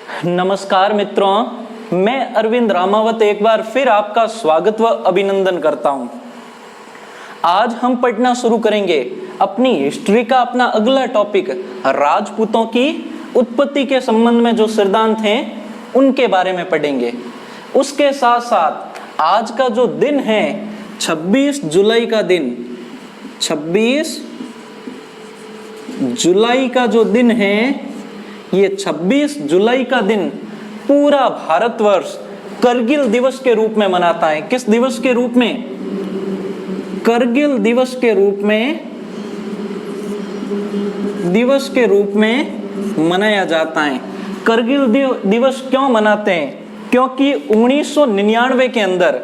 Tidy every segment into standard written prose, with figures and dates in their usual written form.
नमस्कार मित्रों, मैं अरविंद रामावत एक बार फिर आपका स्वागत व अभिनंदन करता हूं। आज हम पढ़ना शुरू करेंगे अपनी हिस्ट्री का अपना अगला टॉपिक, राजपूतों की उत्पत्ति के संबंध में जो सिद्धांत हैं उनके बारे में पढ़ेंगे। उसके साथ साथ आज का जो दिन है 26 जुलाई का दिन, 26 जुलाई का जो दिन है, ये 26 जुलाई का दिन पूरा भारतवर्ष करगिल दिवस के रूप में मनाता है। किस दिवस के रूप में? करगिल दिवस के रूप में मनाया जाता है। करगिल दिवस क्यों मनाते हैं? क्योंकि 1999 के अंदर,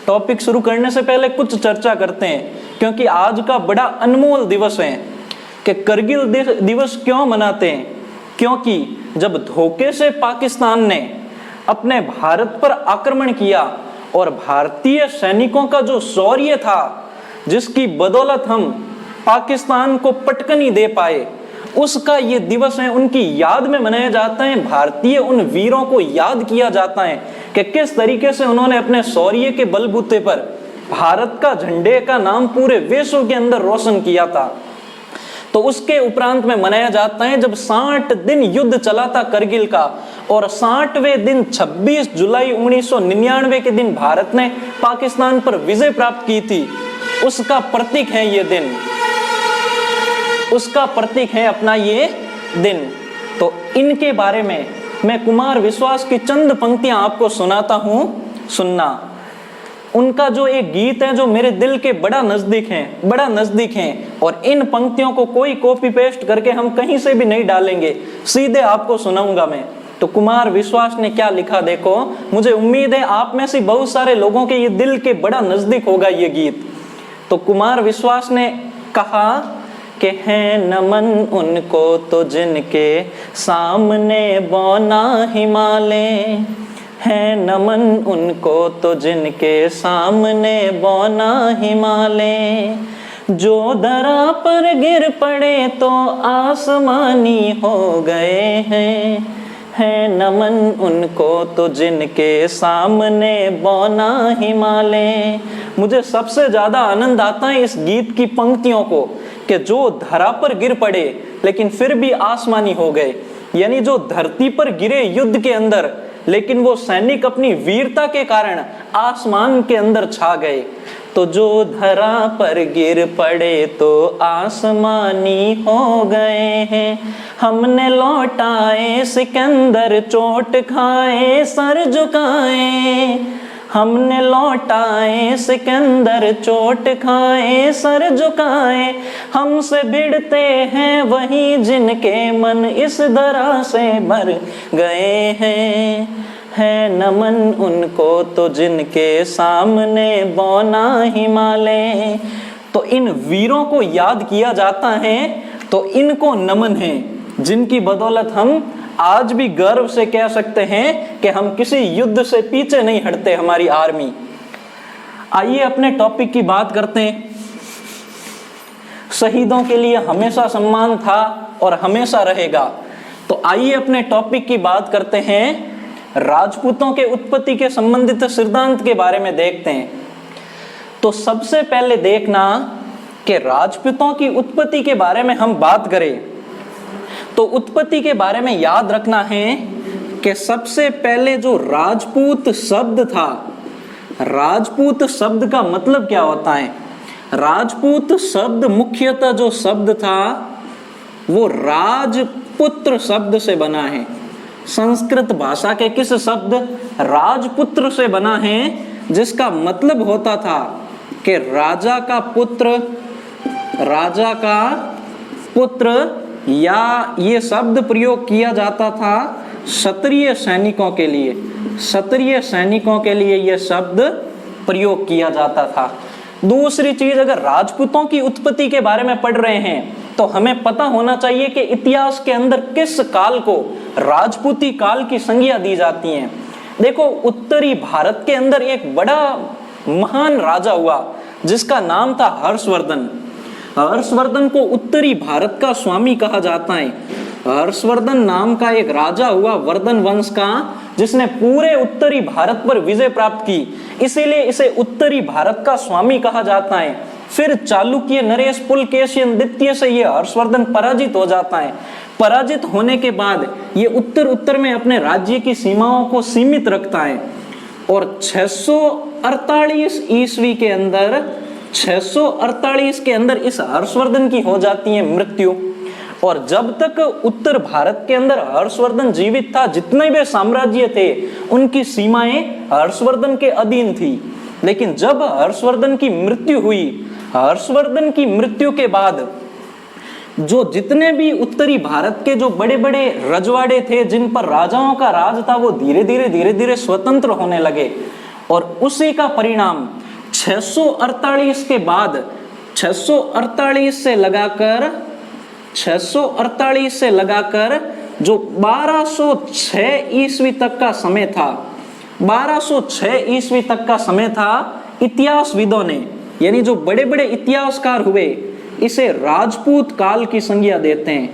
टॉपिक शुरू करने से पहले कुछ चर्चा करते हैं, क्योंकि आज का बड़ा अनमोल दिवस है कि करगिल दिवस क्यों मनाते हैं। क्योंकि जब धोखे से पाकिस्तान ने अपने भारत पर आक्रमण किया और भारतीय सैनिकों का जो शौर्य था, जिसकी बदौलत हम पाकिस्तान को पटकनी दे पाए, उसका ये दिवस है, उनकी याद में मनाया जाता है। भारतीय उन वीरों को याद किया जाता है कि किस तरीके से उन्होंने अपने शौर्य के बलबूते पर भारत का झंडे का नाम पूरे विश्व के अंदर रोशन किया था। तो उसके उपरांत में मनाया जाता है जब 60 दिन युद्ध चला था करगिल का, और 60वें दिन 26 जुलाई 1999 के दिन भारत ने पाकिस्तान पर विजय प्राप्त की थी। उसका प्रतीक है ये दिन, उसका प्रतीक है अपना ये दिन। तो इनके बारे में मैं कुमार विश्वास की चंद पंक्तियां आपको सुनाता हूं, सुनना। उनका जो एक गीत है जो मेरे दिल के बड़ा नजदीक है, और इन पंक्तियों को कोई कॉपी पेस्ट करके हम कहीं से भी नहीं डालेंगे, सीधे आपको सुनाऊंगा मैं। तो कुमार विश्वास ने क्या लिखा देखो, मुझे उम्मीद है आप में से बहुत सारे लोगों के ये दिल के बड़ा नजदीक होगा ये गीत। तो कुमार विश्वास ने कहा कि है नमन उनको तो जिनके सामने बौना हिमालय, है नमन उनको तो जिनके सामने बौना हिमालय, जो धरा पर गिर पड़े तो आसमानी हो गए हैं, है नमन उनको तो जिनके सामने बौना हिमालय। मुझे सबसे ज्यादा आनंद आता है इस गीत की पंक्तियों को कि जो धरा पर गिर पड़े लेकिन फिर भी आसमानी हो गए, यानी जो धरती पर गिरे युद्ध के अंदर, लेकिन वो सैनिक अपनी वीरता के कारण आसमान के अंदर छा गए। तो जो धरा पर गिर पड़े तो आसमानी हो गए हैं, हमने लौटाए सिकंदर चोट खाए सर झुकाए, हमने लौटाए सिकंदर चोट खाए सर झुकाए, हमसे भिड़ते हैं वही जिनके मन इस धरा से भर गए हैं, है नमन उनको तो जिनके सामने बौना हिमालय। तो इन वीरों को याद किया जाता है, तो इनको नमन है, जिनकी बदौलत हम आज भी गर्व से कह सकते हैं कि हम किसी युद्ध से पीछे नहीं हटते, हमारी आर्मी। आइए अपने टॉपिक की बात करते हैं। शहीदों के लिए हमेशा सम्मान था और हमेशा रहेगा। तो आइए अपने टॉपिक की बात करते हैं, राजपूतों के उत्पत्ति के संबंधित सिद्धांत के बारे में देखते हैं। तो सबसे पहले देखना कि राजपूतों की उत्पत्ति के बारे में हम बात करें तो उत्पत्ति के बारे में याद रखना है कि सबसे पहले जो राजपूत शब्द था, राजपूत शब्द का मतलब क्या होता है? राजपूत शब्द मुख्यतः जो शब्द था वो राजपुत्र शब्द से बना है। संस्कृत भाषा के किस शब्द राजपुत्र से बना है, जिसका मतलब होता था कि राजा का पुत्र, या ये शब्द प्रयोग किया जाता था क्षत्रिय सैनिकों के लिए, क्षत्रिय सैनिकों के लिए यह शब्द प्रयोग किया जाता था। दूसरी चीज, अगर राजपूतों की उत्पत्ति के बारे में पढ़ रहे हैं तो हमें पता होना चाहिए कि इतिहास के अंदर किस काल को राजपूती काल की संज्ञा दी जाती है। देखो, उत्तरी भारत के अंदर एक बड़ा महान राजा हुआ जिसका नाम था हर्षवर्धन। हर्षवर्धन को उत्तरी भारत का स्वामी कहा जाता है। हर्षवर्धन नाम का एक राजा हुआ वर्धन वंश का, जिसने पूरे उत्तरी भारत पर विजय प्राप्त की, इसीलिए इसे उत्तरी भारत का स्वामी कहा जाता है। फिर चालुक्य नरेश पुलकेशिन द्वितीय से ये हर्षवर्धन पराजित हो जाता है। पराजित होने के बाद ये उत्तर में अपने राज्य की सीमाओं को सीमित रखता है और 648 ईस्वी के अंदर 648 के अंदर इस हर्षवर्धन की हो जाती है मृत्यु। और जब तक उत्तर भारत के अंदर हर्षवर्धन जीवित था, जितने भी साम्राज्य थे उनकी सीमाएं हर्षवर्धन के अधीन थी। लेकिन जब हर्षवर्धन की मृत्यु हुई, हर्षवर्धन की मृत्यु के बाद जो जितने भी उत्तरी भारत के जो बड़े बड़े रजवाड़े थे, जिन पर राजाओं का राज था, वो धीरे धीरे स्वतंत्र होने लगे। और उसी का परिणाम 648 के बाद 648 से लगाकर जो 1206 ईस्वी तक का समय था, 1206 ईस्वी तक का समय था, इतिहासविदों ने, यानी जो बड़े बड़े इतिहासकार हुए, इसे राजपूत काल की संज्ञा देते हैं।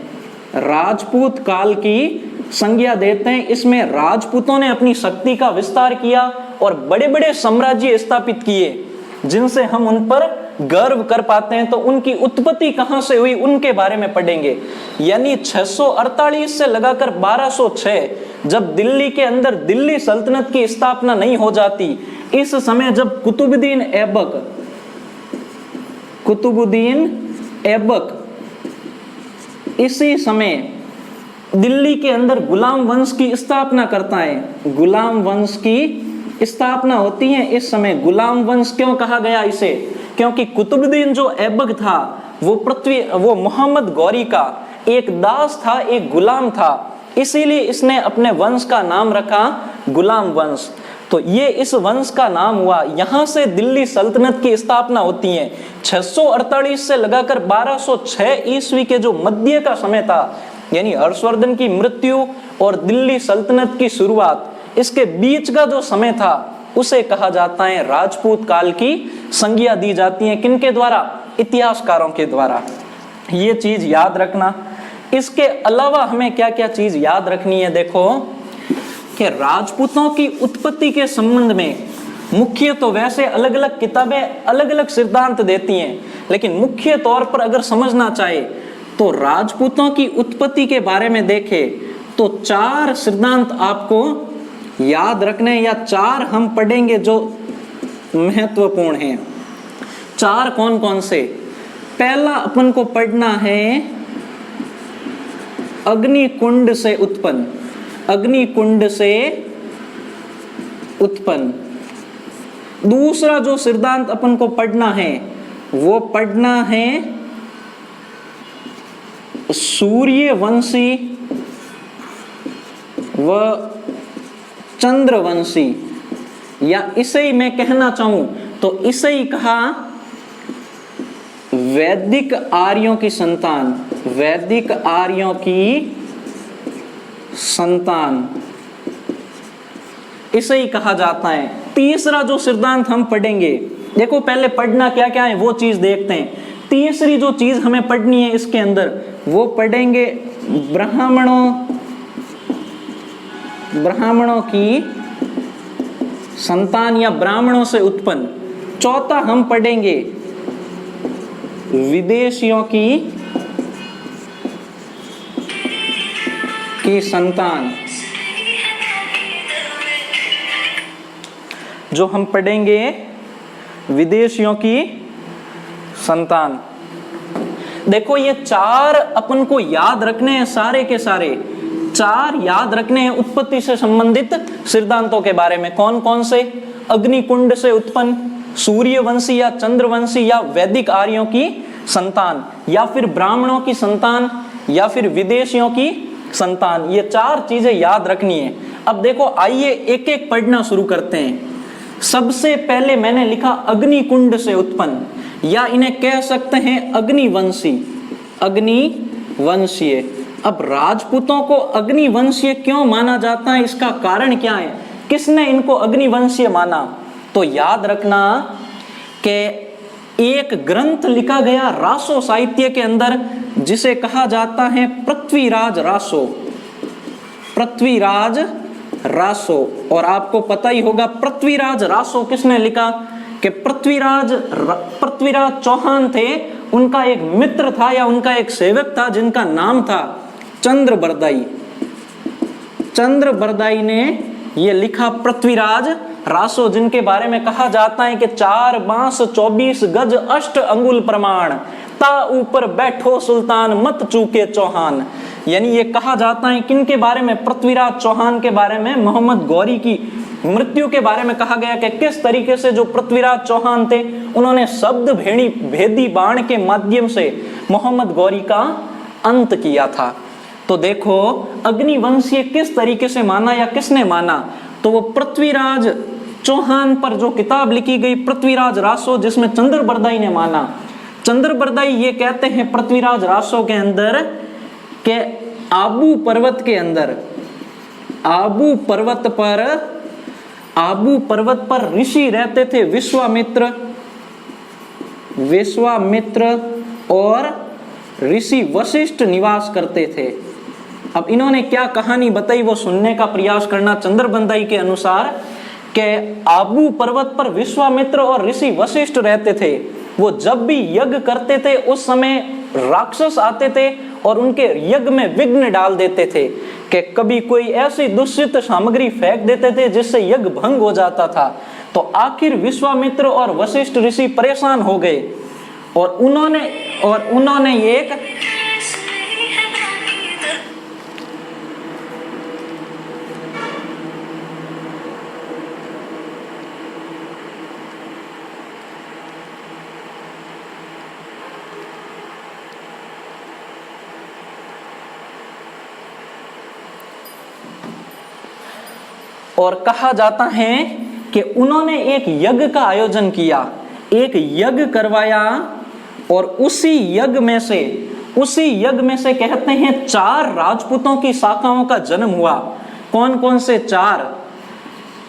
राजपूत काल की संज्ञा देते हैं। इसमें राजपूतों ने अपनी शक्ति का विस्तार किया और बड़े बड़े साम्राज्य स्थापित किए, जिनसे हम उन पर गर्व कर पाते हैं। तो उनकी उत्पत्ति कहां से हुई, उनके बारे में पढ़ेंगे। यानी 648 से लगाकर 1206, जब दिल्ली के अंदर दिल्ली सल्तनत की स्थापना नहीं हो जाती, इस समय जब कुतुबुद्दीन ऐबक इसी समय दिल्ली के अंदर गुलाम वंश की स्थापना करता है। गुलाम वंश की स्थापना होती है। इस समय गुलाम वंश क्यों कहा गया इसे, क्योंकि कुतुबुद्दीन जो ऐबक था वो मोहम्मद गौरी का एक दास था, एक गुलाम था, इसीलिए इसने अपने वंश का नाम रखा गुलाम वंश। तो ये इस वंश का नाम हुआ। यहां से दिल्ली सल्तनत की स्थापना होती है। 648 से लगाकर 1206 ईस्वी के जो मध्य का समय था, यानी हर्षवर्धन की मृत्यु और दिल्ली सल्तनत की शुरुआत, इसके बीच का जो समय था उसे कहा जाता है राजपूत काल की संज्ञा दी जाती है। किनके द्वारा? इतिहासकारों के द्वारा। ये चीज याद रखना। इसके अलावा हमें क्या क्या चीज याद रखनी है, देखो कि राजपूतों की उत्पत्ति के संबंध में मुख्य तो वैसे अलग अलग किताबें अलग अलग सिद्धांत देती हैं, लेकिन मुख्य तौर पर अगर समझना चाहे तो राजपूतों की उत्पत्ति के बारे में देखें तो 4 सिद्धांत आपको याद रखने, या 4 हम पढ़ेंगे जो महत्वपूर्ण हैं। 4 कौन कौन से? पहला अपन को पढ़ना है अग्निकुंड से उत्पन्न। अग्निकुंड से उत्पन्न। दूसरा जो सिद्धांत अपन को पढ़ना है वो पढ़ना है सूर्यवंशी व चंद्रवंशी, या इसे ही मैं कहना चाहूं तो इसे ही कहा वैदिक आर्यों की संतान। वैदिक आर्यों की संतान इसे ही कहा जाता है। तीसरा जो सिद्धांत हम पढ़ेंगे, देखो पहले पढ़ना क्या क्या है वो चीज देखते हैं। तीसरी जो चीज हमें पढ़नी है इसके अंदर वो पढ़ेंगे ब्राह्मणों की संतान या ब्राह्मणों से उत्पन्न। चौथा हम पढ़ेंगे विदेशियों की संतान, जो हम पढ़ेंगे विदेशियों की संतान। देखो ये 4 अपन को याद रखने हैं, सारे के सारे 4 याद रखने हैं उत्पत्ति से संबंधित सिद्धांतों के बारे में। कौन कौन से? अग्निकुंड से उत्पन्न, सूर्यवंशी या चंद्रवंशी या वैदिक आर्यों की संतान, या फिर ब्राह्मणों की संतान, या फिर विदेशियों की संतान। ये 4 चीजें याद रखनी है। अब देखो आइए एक एक पढ़ना शुरू करते हैं। सबसे पहले मैंने लिखा अग्निकुंड से उत्पन्न, या इन्हें कह सकते हैं अग्निवंशी, अग्निवंशीय। अब राजपूतों को अग्निवंशीय क्यों माना जाता है, इसका कारण क्या है, किसने इनको अग्निवंशीय माना? तो याद रखना कि एक ग्रंथ लिखा गया रासो साहित्य के अंदर जिसे कहा जाता है पृथ्वीराज रासो। पृथ्वीराज रासो। और आपको पता ही होगा पृथ्वीराज रासो किसने लिखा, कि पृथ्वीराज चौहान थे, उनका एक मित्र था या उनका एक सेवक था जिनका नाम था चंद्रबरदाई। चंद्रबरदाई ने ये लिखा पृथ्वीराज रासो, जिनके बारे में कहा जाता है कि 4 बांस 24 गज 8 अंगुल प्रमाण, ता ऊपर बैठो सुल्तान मत चूके चौहान। यानी ये कहा जाता है किनके बारे में, पृथ्वीराज चौहान के बारे में। मोहम्मद गौरी की मृत्यु के बारे में कहा गया कि किस तरीके से जो पृथ्वीराज चौहान थे उन्होंने शब्द भेदी बाण के माध्यम से मोहम्मद गौरी का अंत किया था। तो देखो अग्निवंशीय किस तरीके से माना या किसने माना, तो वो पृथ्वीराज चौहान पर जो किताब लिखी गई पृथ्वीराज रासो, जिसमें चंद्रबरदाई ने माना। चंद्रबरदाई ये कहते हैं पृथ्वीराज रासो के अंदर के आबू पर्वत के अंदर, आबू पर्वत पर ऋषि रहते थे, विश्वामित्र और ऋषि वशिष्ठ निवास करते थे। अब इन्होंने क्या कहानी बताई वो सुनने का प्रयास करना। चंद्रबरदाई के अनुसार के आबू पर्वत पर विश्वामित्र और ऋषि वशिष्ठ रहते थे। वो जब भी यज्ञ करते थे उस समय राक्षस आते थे और उनके यज्ञ में विघ्न डाल देते थे, कि कभी कोई ऐसी दूषित सामग्री फेंक देते थे जिससे यज्ञ भंग हो जाता था। तो आखिर विश्वामित्र और वशिष्ठ ऋषि परेशान हो गए और उन्होंने एक और कहा जाता है कि उन्होंने एक यज्ञ का आयोजन किया, एक यज्ञ करवाया और उसी यज्ञ में से कहते हैं 4 राजपूतों की शाखाओं का जन्म हुआ। कौन कौन से 4?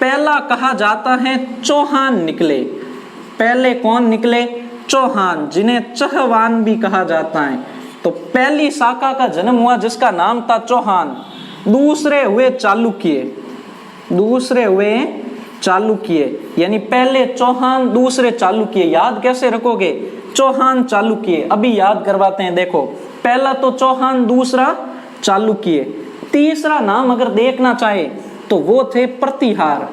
पहला कहा जाता है चौहान निकले। पहले कौन निकले? चौहान, जिन्हें चहवान भी कहा जाता है। तो पहली शाखा का जन्म हुआ जिसका नाम था चौहान। दूसरे हुए चालुक्य, यानी पहले चौहान दूसरे चालुक्य। याद कैसे रखोगे? चौहान चालुक्य। अभी याद करवाते हैं। देखो पहला तो चौहान, दूसरा चालुक्य, तीसरा नाम अगर देखना चाहे तो वो थे प्रतिहार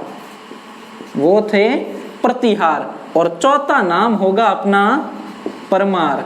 और चौथा नाम होगा अपना परमार।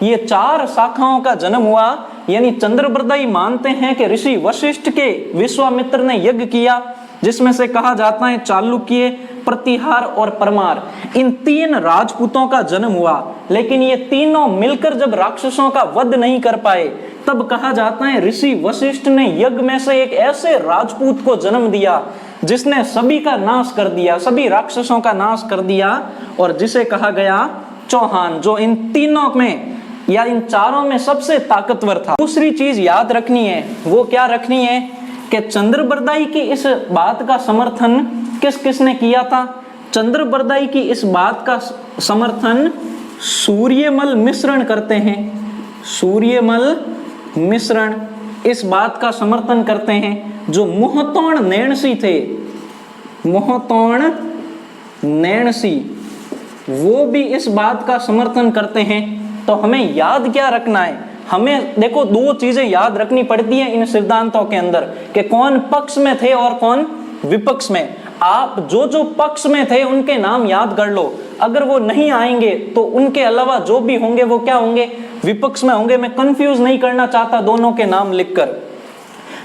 ये 4 शाखाओं का जन्म हुआ। यानी चंद्रबरदाई मानते हैं कि ऋषि वशिष्ठ के विश्वामित्र ने यज्ञ किया जिसमें से कहा जाता है चालुक्य, प्रतिहार और परमार। इन 3 राजपूतों का जन्म हुआ, लेकिन ये तीनों मिलकर जब राक्षसों का वध नहीं कर पाए तब कहा जाता है ऋषि वशिष्ठ ने यज्ञ में से एक ऐसे राजपूत को जन्म दिया जिसने सभी का नाश कर दिया, सभी राक्षसों का नाश कर दिया, और जिसे कहा गया चौहान, जो इन तीनों में या इन 4 में सबसे ताकतवर था। दूसरी चीज याद रखनी है, वो क्या रखनी है कि चंद्रबरदाई की इस बात का समर्थन किसने किया था? चंद्रबरदाई की इस बात का समर्थन सूर्यमल मिश्रण करते हैं। सूर्यमल मिश्रण इस बात का समर्थन करते हैं जो मोहतोण नैणसी थे। मोहतोण नैणसी वो भी इस बात का समर्थन करते हैं। तो हमें याद क्या रखना है? हमें देखो 2 चीजें याद रखनी पड़ती है इन सिद्धांतों के अंदर, कि कौन पक्ष में थे और कौन विपक्ष में। आप जो पक्ष में थे उनके नाम याद कर लो, अगर वो नहीं आएंगे तो उनके अलावा जो भी होंगे वो क्या होंगे? विपक्ष में होंगे। मैं कंफ्यूज नहीं करना चाहता दोनों के नाम लिखकर।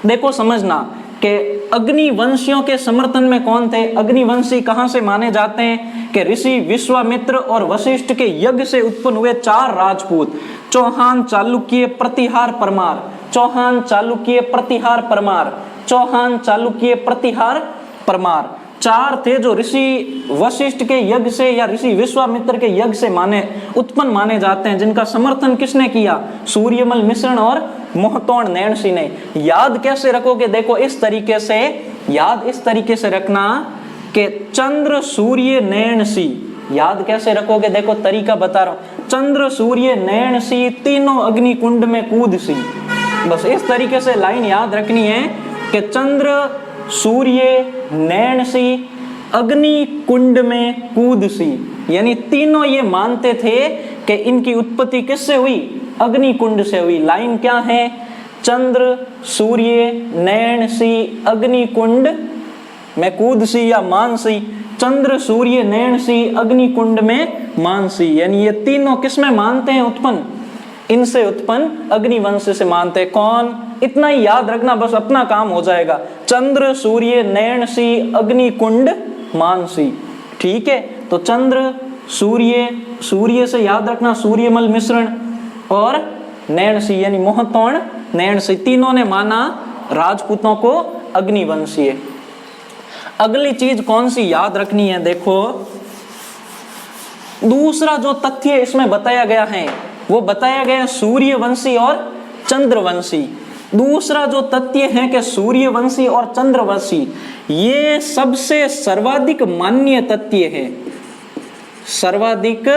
देखो समझना कि अग्निवंशियों के समर्थन में कौन थे? अग्निवंशी कहां से माने जाते हैं? कि ऋषि विश्वामित्र और वशिष्ठ के यज्ञ से उत्पन्न हुए 4 राजपूत, चौहान, चालुक्य, प्रतिहार, परमार। चौहान, चालुक्य, प्रतिहार, परमार। चौहान, चालुक्य, प्रतिहार, परमार। 4 थे जो ऋषि वशिष्ठ के यज्ञ से या ऋषि विश्वामित्र के यज्ञ से उत्पन्न माने जाते हैं, जिनका समर्थन किसने किया? सूर्यमल मिश्रण और मोहतोण नैणसी ने। याद कैसे रखोगे? देखो इस तरीके से रखना कि चंद्र सूर्य नयन सी, याद कैसे रखोगे देखो तरीका बता रहा हूं, चंद्र सूर्य नयन सी तीनों अग्नि कुंड में कूद सी। बस इस तरीके से लाइन याद रखनी है कि चंद्र सूर्य नयन सी अग्नि कुंड में कूद सी, यानी तीनों ये मानते थे कि इनकी उत्पत्ति किससे हुई, अग्नि कुंड से हुई। लाइन क्या है, चंद्र सूर्य नयन सी अग्नि कुंड में कूद सी या मान सी, चंद्र सूर्य नयन सी अग्नि कुंड में मान सी, यानी ये तीनों किसमें मानते हैं उत्पन्न, इनसे उत्पन्न अग्निवंश से मानते हैं। कौन, इतना ही याद रखना बस, अपना काम हो जाएगा। चंद्र सूर्य नयन सी अग्नि कुंड मानसी, ठीक है। तो चंद्र सूर्य, सूर्य से याद रखना सूर्यमल मिश्रण, और नयन सी यानी मोहतोण नयन सी, तीनों ने माना राजपूतों को अग्निवंशीय। अगली चीज कौन सी याद रखनी है, देखो दूसरा जो तथ्य इसमें बताया गया है वो बताया गया सूर्यवंशी और चंद्रवंशी। दूसरा जो तथ्य है कि सूर्यवंशी और चंद्रवंशी ये सबसे सर्वाधिक मान्य तथ्य है, सर्वाधिक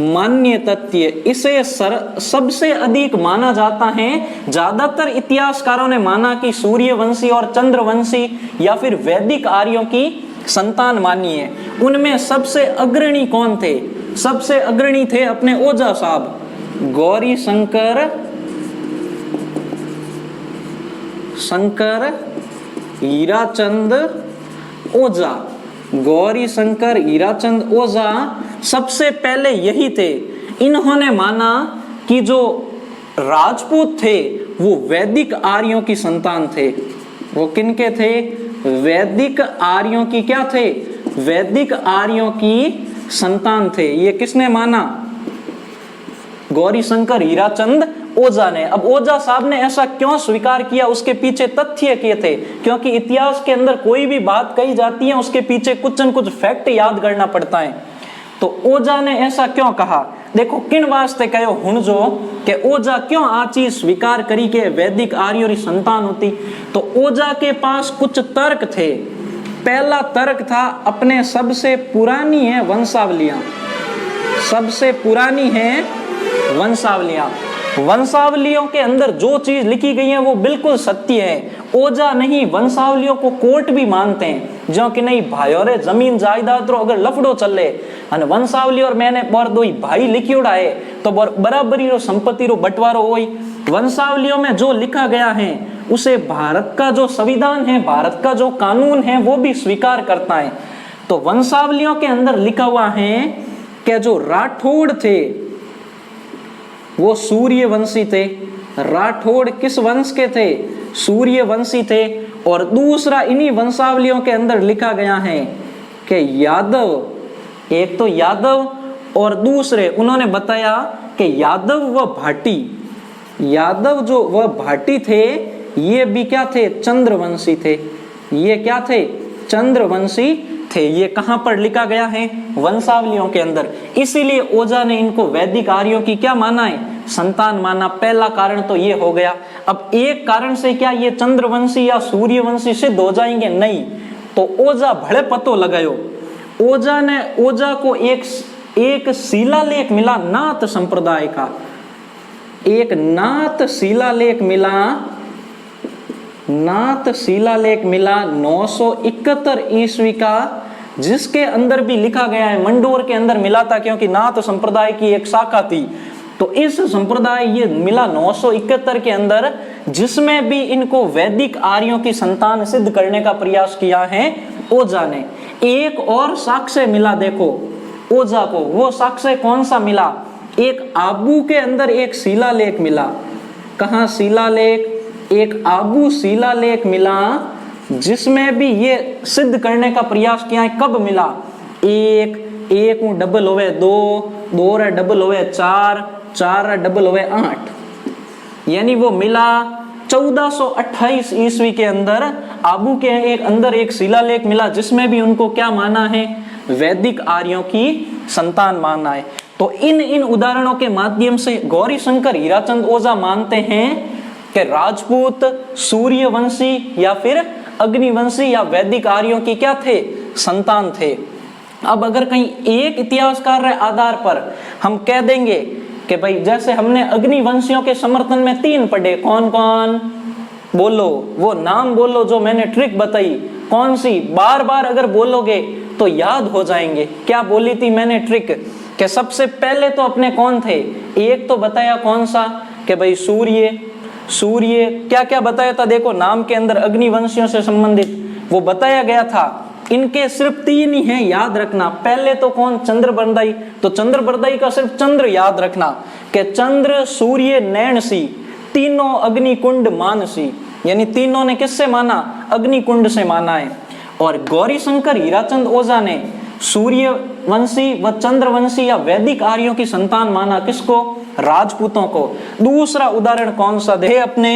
मान्य तथ्य, इसे सबसे अधिक माना जाता है। ज्यादातर इतिहासकारों ने माना कि सूर्यवंशी और चंद्रवंशी या फिर वैदिक आर्यों की संतान मानी है। उनमें सबसे अग्रणी कौन थे, सबसे अग्रणी थे अपने ओझा साहब गौरी शंकर हीराचंद ओझा। गौरी शंकर हीराचंद ओझा सबसे पहले यही थे। इन्होंने माना कि जो राजपूत थे वो वैदिक आर्यों की संतान थे। वो किनके थे, वैदिक आर्यों की क्या थे, वैदिक आर्यों की संतान थे। ये किसने माना, गौरी शंकर हीराचंद ओझा ने। अब ओझा साहब ने ऐसा क्यों स्वीकार किया, उसके पीछे तथ्य किए थे, क्योंकि इतिहास के अंदर कोई भी बात कही जाती है उसके पीछे कुछ न कुछ फैक्ट याद करना पड़ता है। तो ओझा ने ऐसा क्यों कहा, देखो किन वास्ते कहो हुण जो कि ओझा क्यों आ चीज स्वीकार करी के वैदिक आर्यों की संतान होती। तो ओझा के पास कुछ तर्क थे। पहला तर्क था अपने सबसे पुरानी है वंशावलियां, सबसे पुरानी है वंशावलियां। वंशावलियों के अंदर जो चीज लिखी गई है वो बिल्कुल सत्य है। ओझा नहीं, वंशावलियों को कोर्ट भी मानते हैं, जो कि नहीं भाइयों रे जमीन जायदाद रो अगर लफड़ो चले अने वंशावली और मैंने पर दो भाई लिखियोड़ा है तो बराबरी रो संपत्ति रो बंटवारो होई। वंशावलियों में जो लिखा गया है उसे भारत का जो संविधान है, भारत का जो कानून है वो भी स्वीकार करता है। तो वंशावलियों के अंदर लिखा हुआ है कि जो राठौड़ थे वो सूर्यवंशी थे। राठौड़ किस वंश के थे, सूर्यवंशी थे। और दूसरा इन्हीं वंशावलियों के अंदर लिखा गया है कि यादव, एक तो यादव और दूसरे उन्होंने बताया कि यादव व भाटी, यादव जो वह भाटी थे ये भी क्या थे, चंद्रवंशी थे। ये क्या थे, चंद्रवंशी थे। ये कहां पर लिखा गया है, वंशावलियों के अंदर। इसीलिए ओझा ने इनको वैदिक आर्यों की क्या माना है, संतान माना। पहला कारण तो ये हो गया। अब एक कारण से क्या ये चंद्रवंशी या सूर्यवंशी सिद्ध हो जाएंगे, नहीं। तो ओझा भले पतो लगायो। ओझा को एक शिलालेख मिला नाथ संप्रदाय का, एक नाथ शिलालेख मिला, नाथ शिलालेख मिला 971 ईस्वी का, जिसके अंदर भी लिखा गया है, मंडोर के अंदर मिला था क्योंकि नाथ संप्रदाय की एक शाखा थी। तो इस संप्रदाय ये मिला 971 के अंदर, जिसमें भी इनको वैदिक आर्यों की संतान सिद्ध करने का प्रयास किया है ओझा ने। एक और साक्ष्य मिला देखो ओझा को, वो साक्ष्य कौन सा मिला, एक आबू के अंदर एक शिलालेख मिला। कहां शिलालेख, एक आबू शिलालेख मिला, जिसमें भी ये सिद्ध करने का प्रयास किया है। कब मिला, एक डबल होवे 2, 2 डबल होवे 4, 4 डबल होवे 8, यानी वो मिला 1428 ईस्वी के अंदर। आबू के एक अंदर एक शिलालेख मिला जिसमें भी उनको क्या माना है, वैदिक आर्यों की संतान माना है। तो इन उदाहरणों के माध्यम से गौरी शंकर हीराचंद ओझा मानते हैं कि राजपूत सूर्यवंशी या फिर अग्निवंशी या वैदिक आर्यों की क्या थे, संतान थे। अब अगर कहीं एक इतिहासकार आधार पर हम कह देंगे कि भाई जैसे हमने अग्निवंशियों के समर्थन में 3 पढ़े, कौन कौन बोलो, वो नाम बोलो जो मैंने ट्रिक बताई, कौन सी, बार बार अगर बोलोगे तो याद हो जाएंगे। क्या बोली थी मैंने ट्रिक कि सबसे पहले तो अपने कौन थे, एक तो बताया कौन सा कि भाई सूर्य। सूर्य क्या क्या बताया था, देखो नाम के अंदर अग्निवंशियों से संबंधित वो बताया गया था। इनके सिर्फ 3 ही हैं, याद रखना। पहले तो कौन, चंद्रबरदाई, तो चंद्रबरदाई का सिर्फ चंद्र याद रखना कि चंद्र, सूर्य, नैणसी, तीनों अग्निकुंड मानसी, यानी तीनों ने किससे माना, अग्निकुंड से माना है। और गौरीशंकर हीराचंद ओझा ने सूर्यवंशी व चंद्रवंशी या वैदिक आर्यों की संतान माना, किसको, राजपूतों को। दूसरा उदाहरण कौन सा दे अपने,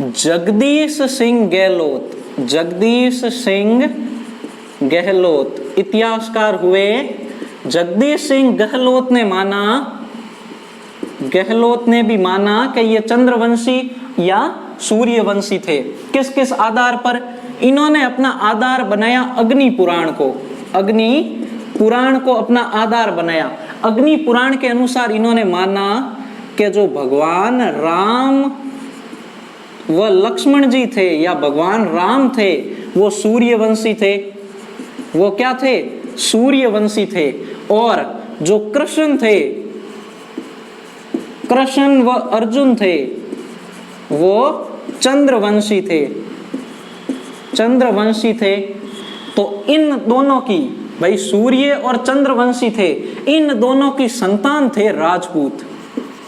जगदीश सिंह गहलोत। जगदीश सिंह गहलोत इतिहासकार हुए। जगदीश सिंह गहलोत ने माना, गहलोत ने भी माना कि ये चंद्रवंशी या सूर्यवंशी थे। किस किस आधार पर, इन्होंने अपना आधार बनाया अग्नि पुराण को। अग्नि पुराण को अपना आधार बनाया। अग्नि पुराण के अनुसार इन्होंने माना कि जो भगवान राम व लक्ष्मण जी थे या भगवान राम थे वो सूर्यवंशी थे। वो क्या थे, सूर्यवंशी थे। और जो कृष्ण थे, कृष्ण व अर्जुन थे, वो चंद्रवंशी थे, चंद्रवंशी थे। तो इन दोनों की, भाई सूर्य और चंद्रवंशी थे, इन दोनों की संतान थे राजपूत।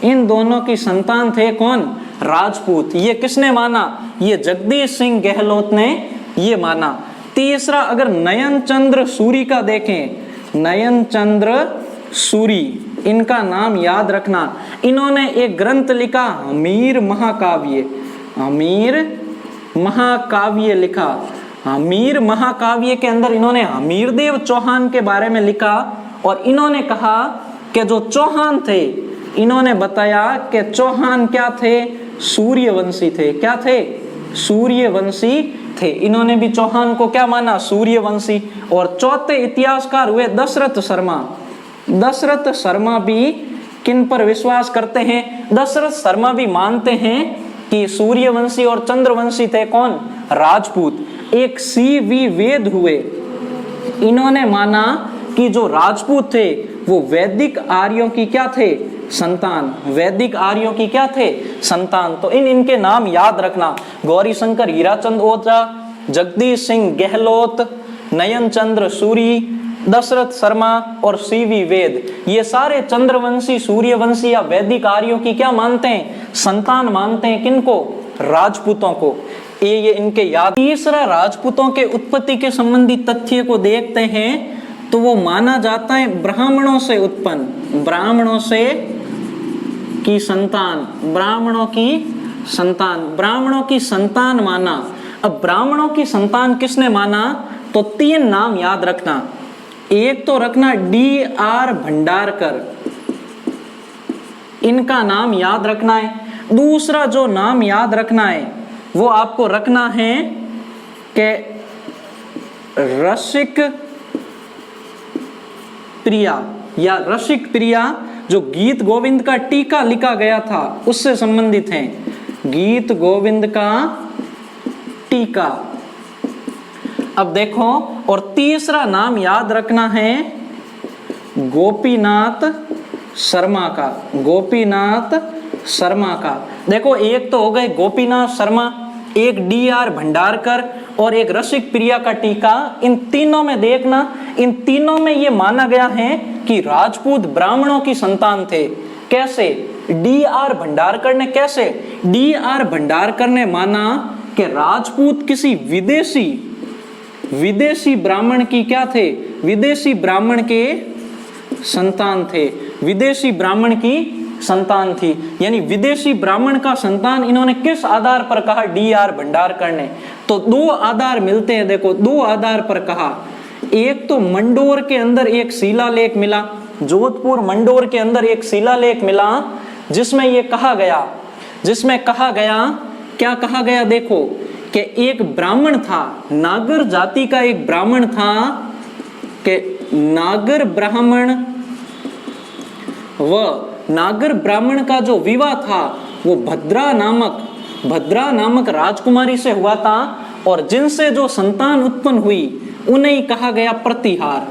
इन दोनों की संतान थे कौन, राजपूत। ये किसने माना, ये जगदीश सिंह गहलोत ने ये माना। तीसरा अगर नयन चंद्र सूरी का देखें, नयन चंद्र सूरी, इनका नाम याद रखना। इन्होंने एक ग्रंथ लिखा हमीर महाकाव्य, हमीर महाकाव्य लिखा। हमीर महाकाव्य के अंदर इन्होंने हमीरदेव चौहान के बारे में लिखा और इन्होंने कहा कि जो चौहान थे, इन्होंने बताया कि चौहान क्या थे, सूर्यवंशी थे। क्या थे, सूर्यवंशी थे। इन्होंने भी चौहान को क्या माना, सूर्यवंशी। और चौथे इतिहासकार हुए दशरथ शर्मा। दशरथ शर्मा भी किन पर विश्वास करते हैं, दशरथ शर्मा भी मानते हैं कि सूर्यवंशी और चंद्रवंशी थे कौन, राजपूत। एक सीवी वेद हुए, इन्होंने माना कि जो राजपूत थे वो वैदिक आर्यों की क्या थे, संतान। वैदिक आर्यों की क्या थे, संतान। तो इनके नाम याद रखना, गौरीशंकर हीराचंद ओझा, जगदीश सिंह गहलोत, नयन चंद्र सूरी, दशरथ शर्मा और सीवी वेद। ये सारे चंद्रवंशी, सूर्यवंशी या वैदिक आर्यों की क्या मानते हैं, संतान मानते हैं। किनको, राजपूतों को। ये इनके याद। तीसरा राजपूतों के उत्पत्ति के संबंधी तथ्य को देखते हैं तो वो माना जाता है ब्राह्मणों से उत्पन्न, ब्राह्मणों से की संतान, ब्राह्मणों की संतान, ब्राह्मणों की संतान माना। अब ब्राह्मणों की संतान किसने माना, तो 3 नाम याद रखना। एक तो रखना D.R. भंडारकर, इनका नाम याद रखना है। दूसरा जो नाम याद रखना है वो आपको रखना है कि रसिक प्रिया या रसिक प्रिया, जो गीत गोविंद का टीका लिखा गया था उससे संबंधित हैं। गीत गोविंद का टीका। अब देखो, और तीसरा नाम याद रखना है गोपीनाथ शर्मा का, गोपीनाथ शर्मा का। देखो एक तो हो गए गोपीनाथ शर्मा, एक D.R. भंडारकर और एक रसिक प्रिया का टीका। इन तीनों में देखना, इन तीनों में ये माना गया है कि राजपूत ब्राह्मणों की संतान थे। कैसे, D.R. भंडारकर ने कैसे, D.R. भंडारकर ने माना कि राजपूत किसी विदेशी ब्राह्मण की क्या थे, विदेशी ब्राह्मण के संतान थे, विदेशी ब्राह्मण की संतान थी। यानी विदेशी ब्राह्मण का संतान इन्होंने किस आधार पर कहा, D.R. भंडारकर ने। तो 2 आधार मिलते हैं, देखो 2 आधार पर कहा। एक तो मंडोर के अंदर एक शिलालेख मिला, जोधपुर मंडोर के अंदर एक शिलालेख मिला जिसमें ये कहा गया, जिसमें कहा गया, क्या कहा गया, देखो कि एक ब्राह्मण था, नागर जाति का एक ब्राह्मण था कि नागर ब्राह्मण का जो विवाह था वो भद्रा नामक राजकुमारी से हुआ था, और जिनसे जो संतान उत्पन्न हुई उन्हें कहा गया प्रतिहार।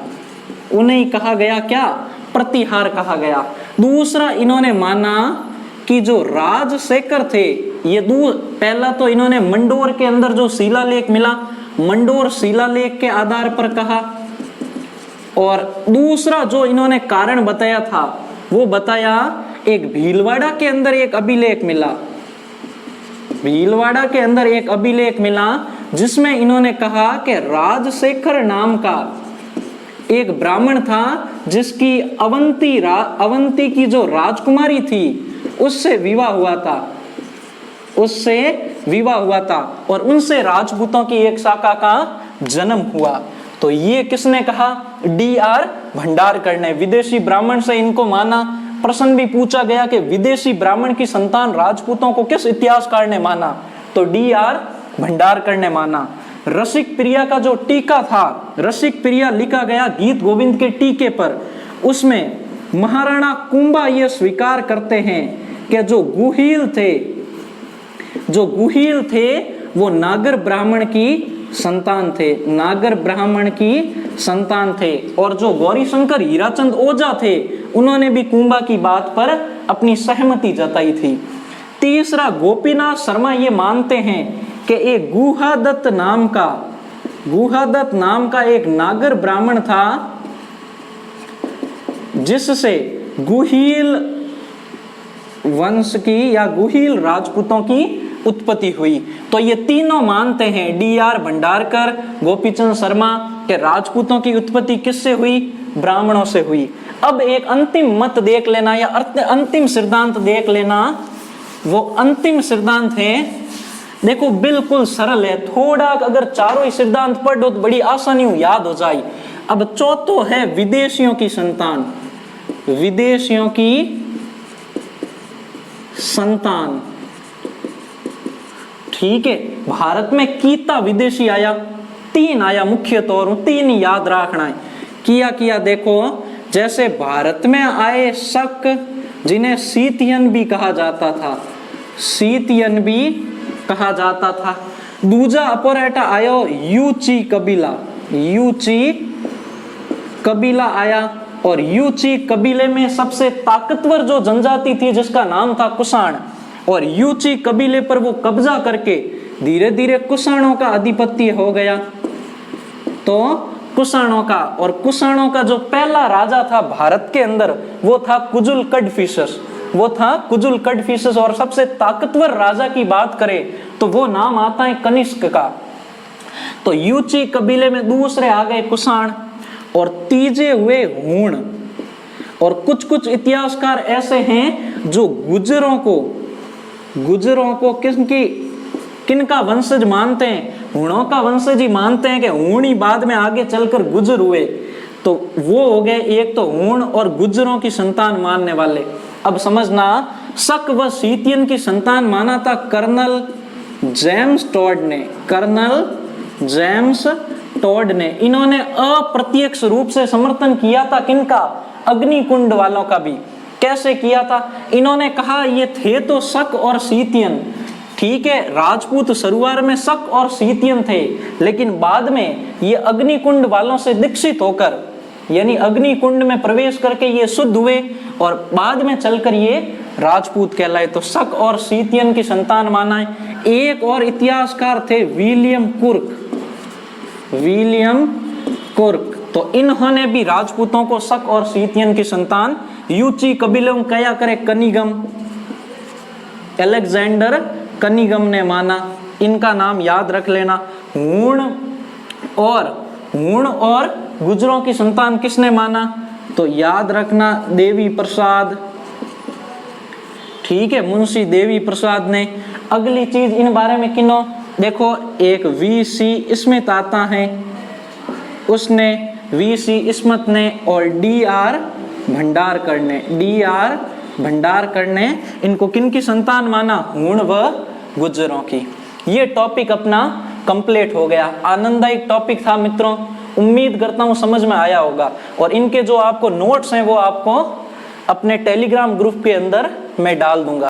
उन्हें कहा गया क्या? प्रतिहार कहा गया। दूसरा इन्होंने माना कि जो राजशेखर थे, ये पहला तो इन्होंने मंडोर के अंदर जो शिलालेख मिला, मंडोर शिलालेख के आधार पर कहा, और दूसरा जो इन्होंने कारण बताया था वो बताया एक भीलवाड़ा के अंदर एक अभिलेख मिला। भीलवाड़ा के अंदर एक अभिलेख मिला जिसमें इन्होंने कहा कि राजशेखर नाम का एक ब्राह्मण था जिसकी अवंती की जो राजकुमारी थी उससे विवाह हुआ था और उनसे राजपूतों की एक शाखा का जन्म हुआ। तो ये किसने कहा? D.R. भंडारकर ने। विदेशी ब्राह्मण से इनको माना। प्रश्न भी पूछा गया कि विदेशी ब्राह्मण की संतान राजपूतों को किस इतिहासकार ने माना? तो D.R. भंडारकर ने माना। रसिक प्रिया का जो टीका था, रसिक प्रिया लिखा गया गीत गोविंद के टीके पर, उसमें महाराणा कुंभा ये स्वीकार करते हैं कि जो गुहिल थे वो नागर ब्राह्मण की संतान थे, और जो गौरीशंकर हीराचंद ओझा थे उन्होंने भी कुंभा की बात पर अपनी सहमति जताई थी। तीसरा, गोपीनाथ शर्मा ये मानते हैं कि एक गुहादत्त नाम का एक नागर ब्राह्मण था जिससे गुहिल वंश की या गुहिल राजपूतों की उत्पत्ति हुई। तो ये तीनों मानते हैं, D.R. भंडारकर, गोपीचंद शर्मा, के राजपूतों की उत्पत्ति किससे हुई? ब्राह्मणों से हुई। अब एक अंतिम मत देख लेना या अंतिम सिद्धांत देख लेना। वो अंतिम सिद्धांत है, देखो बिल्कुल सरल है, थोड़ा अगर चारों ही सिद्धांत पढ़ दो तो बड़ी आसानी याद हो जाए। अब चौथो है विदेशियों की संतान। ठीक है, भारत में कीता विदेशी आया, 3 आया मुख्य तौर, 3 याद रखना है। किया देखो, जैसे भारत में आए शक जिन्हें सीतियन भी कहा जाता था। दूजा अपरेटा आयो यूची कबीला आया, और यूची कबीले में सबसे ताकतवर जो जनजाति थी जिसका नाम था कुषाण, और यूची कबीले पर वो कब्जा करके धीरे धीरे कुषाणों का आधिपत्य हो गया। तो कुषाणों का जो पहला राजा था भारत के अंदर वो था कुजुल कडफिसस, और सबसे ताकतवर राजा की बात करें तो वो नाम आता है कनिष्क का। तो यूची कबीले में दूसरे आ गए कुषाण, और तीजे हुए हूण। और कुछ इतिहासकार ऐसे हैं जो गुजरों को किनका वंशज मानते हैं? हूणों का वंशज ही मानते हैं कि हूण ही बाद में आगे चलकर गुजर हुए। तो वो हो गए एक तो हूण और गुजरों की संतान मानने वाले। अब समझना, शक व सीतियन की संतान माना था कर्नल जेम्स टॉड ने। इन्होंने अप्रत्यक्ष रूप से समर्थन किया था किनका? अग्निकुंड वालों का भी। कैसे किया था? इन्होंने कहा ये थे तो शक और सीतियन, ठीक है, राजपूत शुरुआत में शक और सीतियन थे, लेकिन बाद में ये अग्निकुंड वालों से दीक्षित होकर, यानी अग्निकुंड में प्रवेश करके ये शुद्ध हुए और बाद में चलकर ये राजपूत कहलाए। तो शक और सीतियन की संतान माना है। एक और इतिहासकार थे विलियम कुर्क, तो इन्होंने भी राजपूतों को शक और सीतियन की संतान, यूची कबीलों क्या करे कनिगम, अलेक्जेंडर कनिगम ने माना। इनका नाम याद रख लेना। हूण और गुजरों की संतान किसने माना? तो याद रखना देवी प्रसाद, ठीक है, मुंशी देवी प्रसाद ने। अगली चीज इन बारे में किनो देखो, एक V.C. स्मिथ आता है, उसने V.C. स्मिथ ने और D.R. भंडारकर ने इनको किन की संतान माना? हूण व गुजरों की। ये टॉपिक अपना कंप्लीट हो गया। आनंददायक टॉपिक था मित्रों, उम्मीद करता हूँ समझ में आया होगा। और इनके जो आपको नोट्स हैं वो आपको अपने टेलीग्राम ग्रुप के अंदर मैं डाल दूंगा।